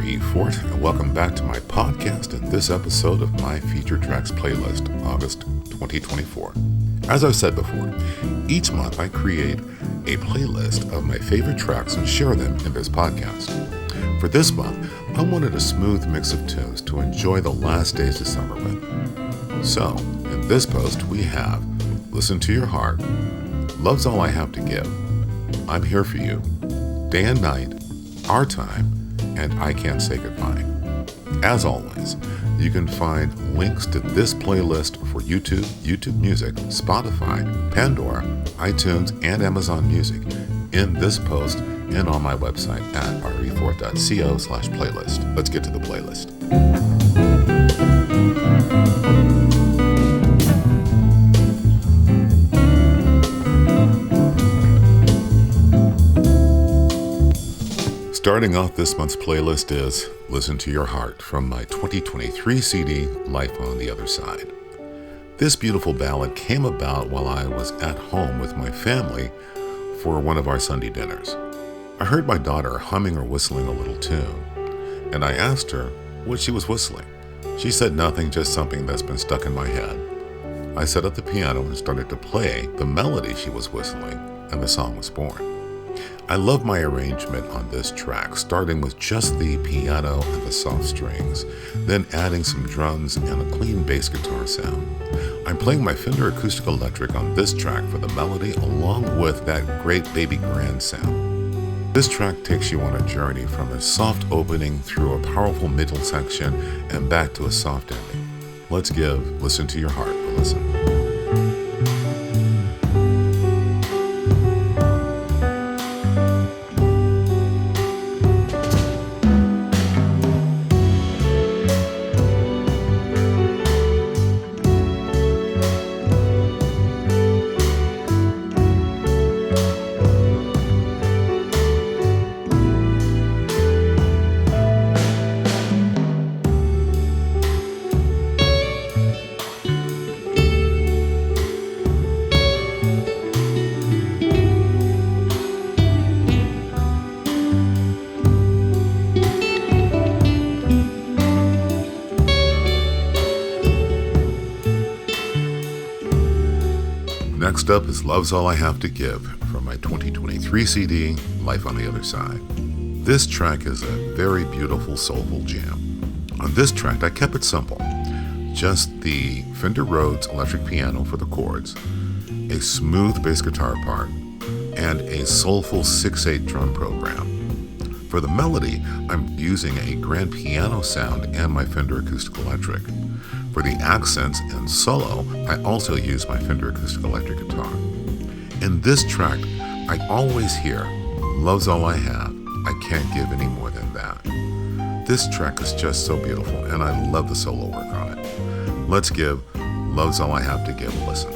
R.E.Fort, and welcome back to my podcast and this episode of my Featured Tracks playlist, August 2024. As I've said before, each month I create a playlist of my favorite tracks and share them in this podcast. For this month, I wanted a smooth mix of tunes to enjoy the last days of summer with. So, in this post we have Listen to Your Heart, Love's All I Have to Give, I'm Here for You, Day and Night, Our Time, and I Can't Say Goodbye. As always, you can find links to this playlist for YouTube Music, Spotify, Pandora, iTunes, and Amazon Music in this post and on my website at refort.co/playlist. Let's get to the playlist. Starting off this month's playlist is Listen to Your Heart from my 2023 CD, Life on the Other Side. This beautiful ballad came about while I was at home with my family for one of our Sunday dinners. I heard my daughter humming or whistling a little tune, and I asked her what she was whistling. She said nothing, just something that's been stuck in my head. I sat at the piano and started to play the melody she was whistling, and the song was born. I love my arrangement on this track, starting with just the piano and the soft strings, then adding some drums and a clean bass guitar sound. I'm playing my Fender Acoustic Electric on this track for the melody, along with that great baby grand sound. This track takes you on a journey from a soft opening through a powerful middle section and back to a soft ending. Let's give Listen to Your Heart a listen. Next up is Love's All I Have to Give from my 2023 CD, Life on the Other Side. This track is a very beautiful, soulful jam. On this track, I kept it simple. Just the Fender Rhodes electric piano for the chords, a smooth bass guitar part, and a soulful 6/8 drum program. For the melody, I'm using a grand piano sound and my Fender Acoustic Electric. For the accents and solo, I also use my Fender Acoustic Electric guitar. In this track, I always hear, Love's all I have, I can't give any more than that. This track is just so beautiful, and I love the solo work on it. Let's give Love's All I Have to Give a listen.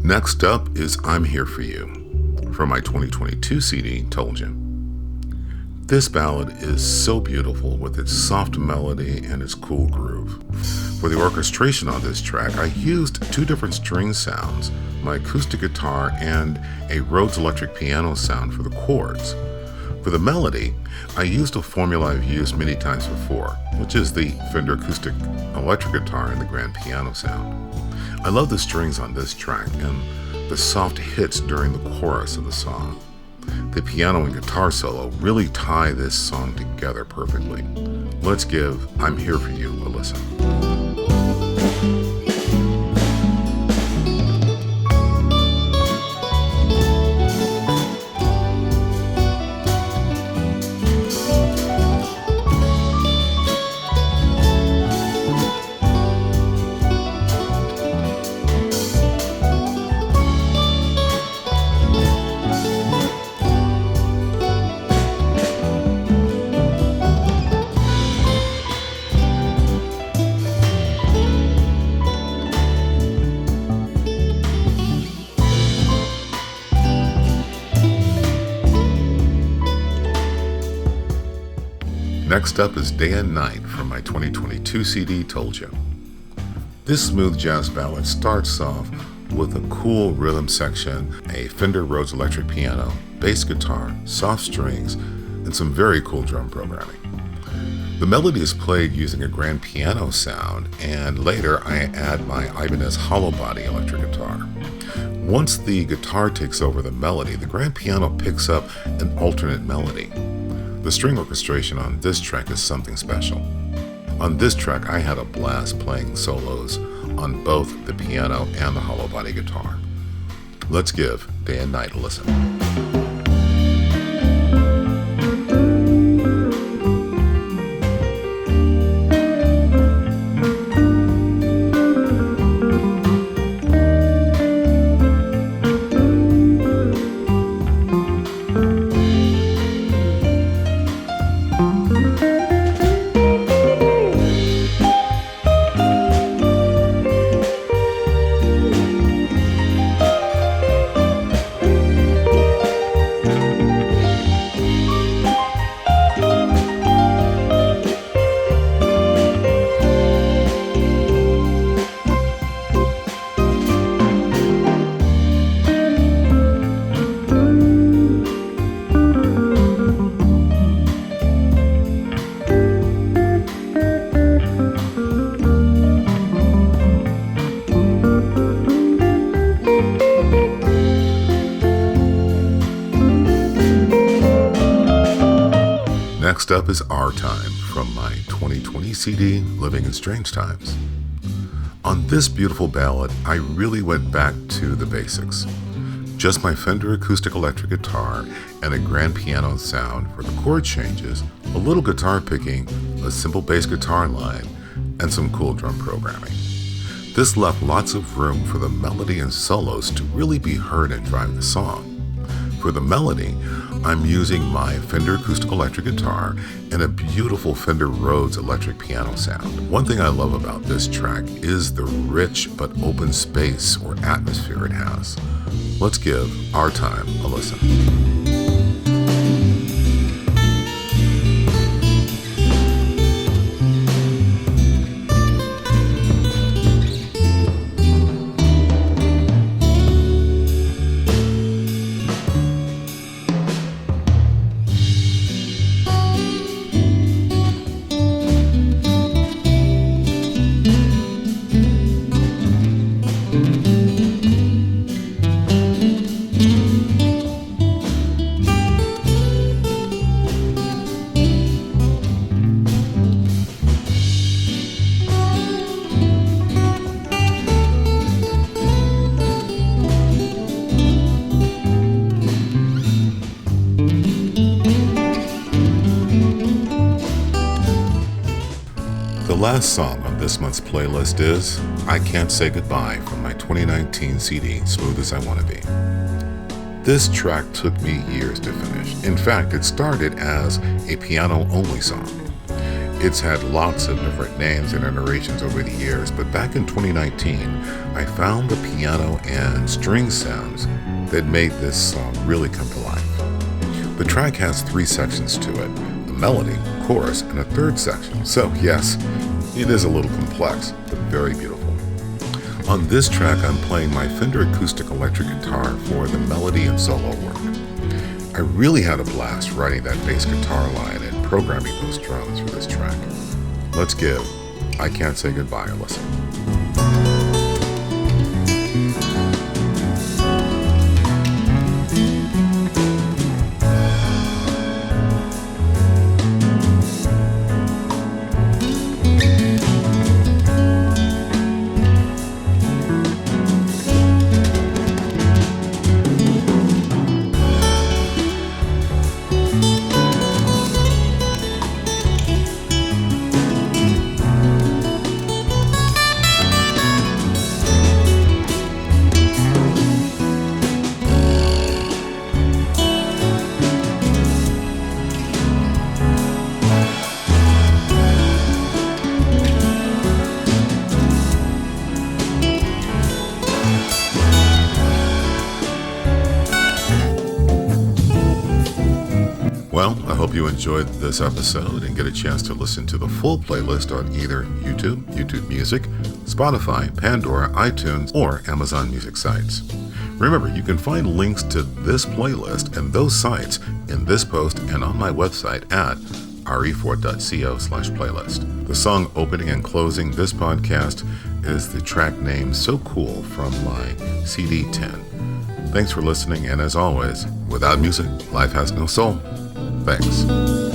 Next up is I'm Here for You from my 2022 CD, Told You. This ballad is so beautiful with its soft melody and its cool groove. For the orchestration on this track, I used two different string sounds, my acoustic guitar and a Rhodes electric piano sound for the chords. For the melody, I used a formula I've used many times before, which is the Fender Acoustic Electric guitar and the grand piano sound. I love the strings on this track and the soft hits during the chorus of the song. The piano and guitar solo really tie this song together perfectly. Let's give I'm Here for You a listen. Next up is Day and Night from my 2022 CD, Told You. This smooth jazz ballad starts off with a cool rhythm section, a Fender Rhodes electric piano, bass guitar, soft strings, and some very cool drum programming. The melody is played using a grand piano sound, and later I add my Ibanez hollow body electric guitar. Once the guitar takes over the melody, the grand piano picks up an alternate melody. The string orchestration on this track is something special. On this track, I had a blast playing solos on both the piano and the hollow body guitar. Let's give Day and Night a listen. Next up is Our Time from my 2020 CD, Living in Strange Times. On this beautiful ballad, I really went back to the basics. Just my Fender acoustic electric guitar and a grand piano sound for the chord changes, a little guitar picking, a simple bass guitar line, and some cool drum programming. This left lots of room for the melody and solos to really be heard and drive the song. For the melody, I'm using my Fender acoustic electric guitar and a beautiful Fender Rhodes electric piano sound. One thing I love about this track is the rich but open space or atmosphere it has. Let's give Our Time a listen. The last song on this month's playlist is I Can't Say Goodbye from my 2019 CD, Smooth As I Wanna Be. This track took me years to finish. In fact, it started as a piano-only song. It's had lots of different names and iterations over the years, but back in 2019, I found the piano and string sounds that made this song really come to life. The track has 3 sections to it: a melody, chorus, and a third section. So yes, it is a little complex, but very beautiful. On this track, I'm playing my Fender acoustic electric guitar for the melody and solo work. I really had a blast writing that bass guitar line and programming those drums for this track. Let's give I Can't Say Goodbye a listen. you enjoyed this episode and get a chance to listen to the full playlist on either YouTube Music, Spotify, Pandora, iTunes, or Amazon Music sites. Remember, you can find links to this playlist and those sites in this post and on my website at R.E.Fort.co/playlist. The song opening and closing this podcast is the track name So Cool from my CD 10. Thanks for listening, and as always, without music, life has no soul. Thanks.